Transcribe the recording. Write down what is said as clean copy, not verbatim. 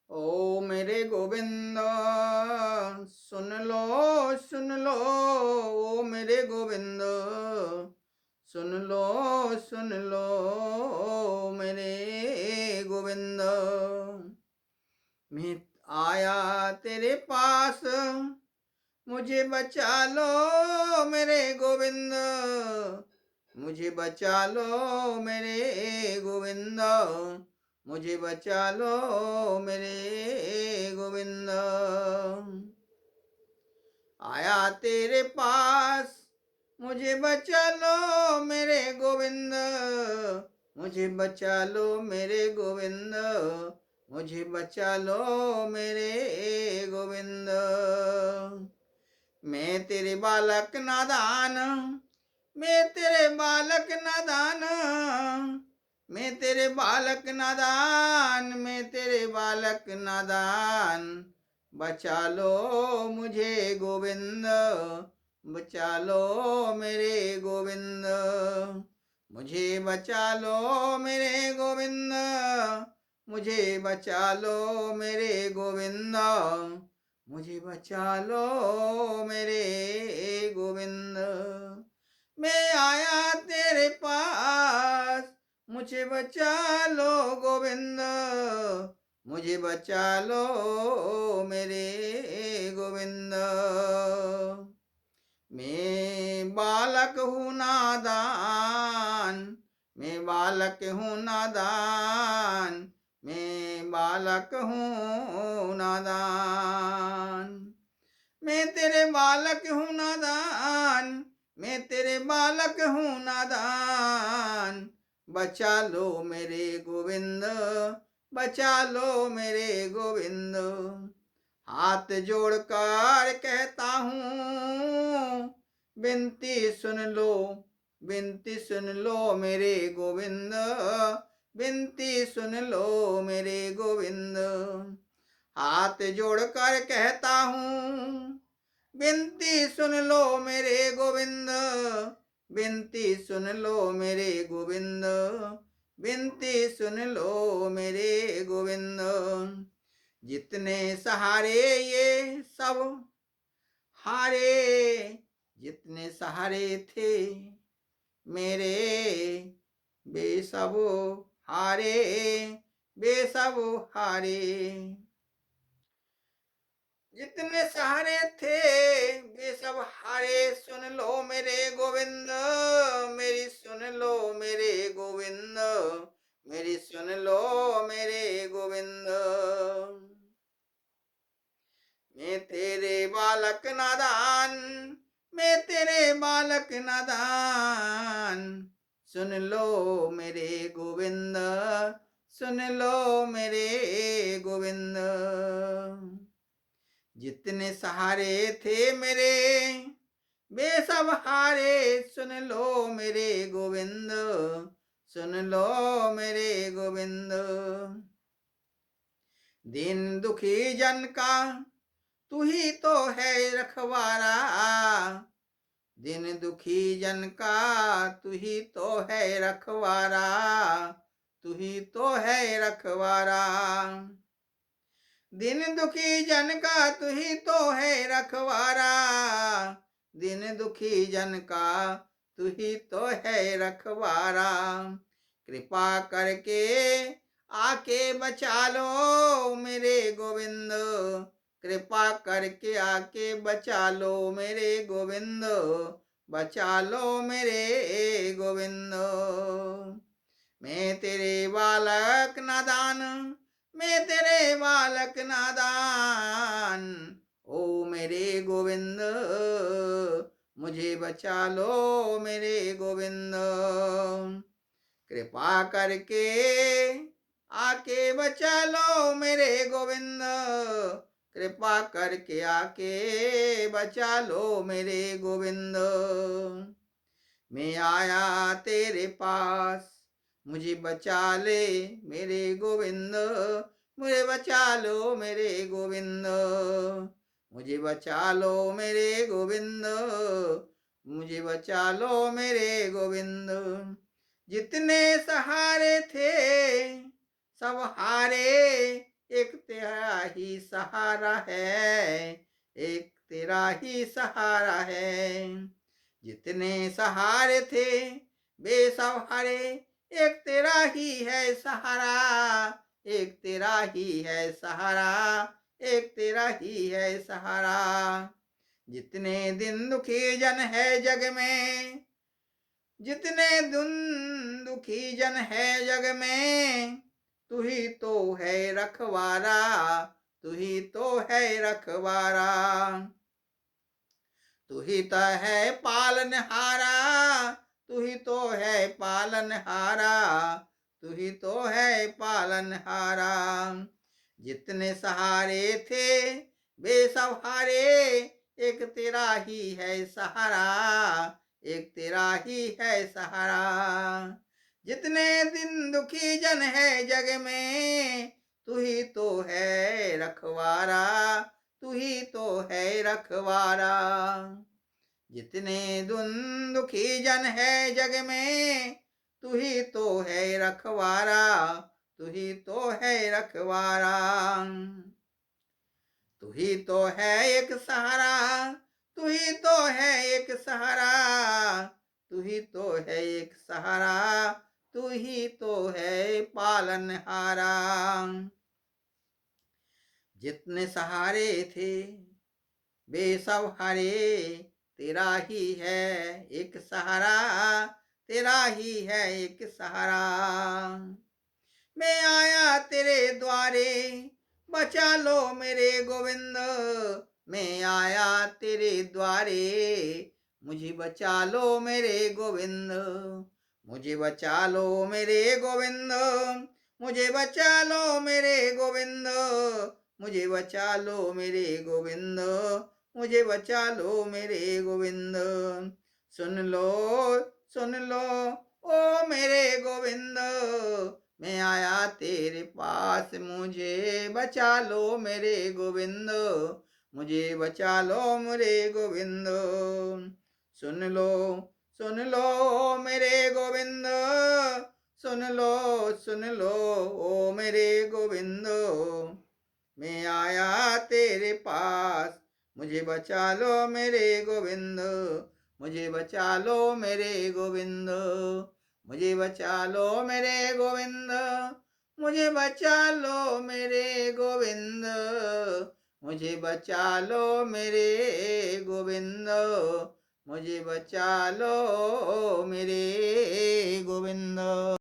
ओ मेरे गोविंद, सुन लो, ओ मेरे गोविंद, सुन लो, मेरे गोविंद। मैं आया तेरे पास, मुझे बचा लो मेरे गोविंद, मुझे बचा लो मेरे गोविंद, मुझे बचा लो मेरे गोविंद। आया तेरे पास, मुझे बचा लो मेरे गोविंद, मुझे बचा लो मेरे गोविंद, मुझे बचा लो मेरे गोविंद। मैं तेरे बालक नादान, मैं तेरे बालक नादान, मैं तेरे बालक नादान, मैं तेरे बालक नादान। बचा लो मुझे गोविंद, बचा लो मेरे गोविंद, मुझे बचा लो मेरे गोविंद, मुझे बचा लो मेरे गोविंद, मुझे बचा लो मेरे गोविंद। मैं आया तेरे पास, मुझे बचा लो गोविंद, मुझे बचा लो मेरे गोविंद। मैं बालक हूँ नादान, मैं बालक हूँ नादान, मैं बालक हूँ नादान। मैं तेरे बालक हूँ नादान, मैं तेरे बालक हूँ नादान। बचा लो मेरे गोविंद, बचा लो मेरे गोविंद। हाथ जोड़कर कहता हूँ, विनती सुन लो, विनती सुन लो मेरे गोविंद, विनती सुन लो मेरे गोविंद। हाथ जोड़कर कहता हूँ, विनती सुन लो मेरे गोविंद, विनती सुन लो मेरे गोविंद, विनती सुन लो मेरे गोविंद। जितने सहारे ये सब हारे, जितने सहारे थे मेरे, वे सब हारे, वे सब हारे। जितने सहारे थे वे सब हारे, सुन लो मेरे गोविंद, मेरी सुन लो मेरे गोविंद, मेरी सुन लो मेरे गोविंद। मैं तेरे बालक नादान, मैं तेरे बालक नादान। सुन लो मेरे गोविंद, सुन लो मेरे गोविंद। जितने सहारे थे मेरे, वे सब हारे, सुन लो मेरे गोविंद, सुन लो मेरे गोविंद। दिन दुखी जन का तू ही तो है रखवारा, दिन दुखी जन का तू ही तो है रखवारा, तू ही तो है रखवारा। दिन दुखी जन का तू ही तो है रखवारा, दिन दुखी जन का तू ही तो है रखवारा। कृपा करके आके बचा लो मेरे गोविंद, कृपा करके आके बचा लो मेरे गोविंद, बचा लो मेरे गोविंद। मैं तेरे बालक नादान, मैं तेरे बालक नादान। ओ मेरे गोविंद, मुझे बचा लो मेरे गोविंद। कृपा करके आके बचा लो मेरे गोविंद, कृपा करके आके बचा लो मेरे गोविंद। मैं आया तेरे पास, मुझे बचा ले मेरे गोविंद, मुझे बचा लो मेरे गोविंद, मुझे बचा लो मेरे गोविंद, मुझे बचा लो मेरे गोविंद। जितने सहारे थे सब हारे, एक ही सहारा है, एक तेरा ही सहारा है। जितने सहारे थे बेसहारे, एक तेरा ही है सहारा, एक तेरा ही है सहारा, एक तेरा ही है सहारा। जितने दिन दुखी जन है जग में, जितने दिन दुखी जन है जग में, तू ही तो है रखवारा, तू ही तो है रखवारा। तू ही तो है पालनहारा, तू ही तो है पालनहारा, तू ही तो है पालनहारा। जितने सहारे थे बेसहारे, एक तेरा ही है सहारा, एक तेरा ही है सहारा। जितने दिन दुखी जन है जग में, तू ही तो है रखवारा, तू ही तो है रखवारा। जितने दिन दुखी जन है जग में, तू ही तो है रखवारा, तू ही तो है रखवारा। तू ही तो है एक सहारा, तू ही तो है एक सहारा, तू ही तो है एक सहारा, तू ही तो है पालनहारा। जितने सहारे थे बेसहारे, तेरा ही है एक सहारा, तेरा ही है एक सहारा। मैं आया तेरे द्वारे, बचा लो मेरे गोविंद, मैं आया तेरे द्वारे, मुझे बचा लो मेरे गोविंद, मुझे बचा लो मेरे गोविंद, मुझे बचा लो मेरे गोविंद, मुझे बचा लो मेरे गोविंद, मुझे बचा लो मेरे गोविंद। सुन लो, सुन लो ओ मेरे गोविंद, मैं आया तेरे पास, मुझे बचा लो मेरे गोविंद, मुझे बचा लो मेरे गोविंद। सुन लो, सुन लो मेरे गोविंद, सुन लो, सुन लो ओ मेरे गोविंद, मैं आया तेरे पास, मुझे बचा लो मेरे गोविंद, मुझे बचा लो मेरे गोविंद, मुझे बचा लो मेरे गोविंद, मुझे बचा लो मेरे गोविंद, मुझे बचा लो मेरे गोविंद, मुझे बचा लो मेरे गोविंद।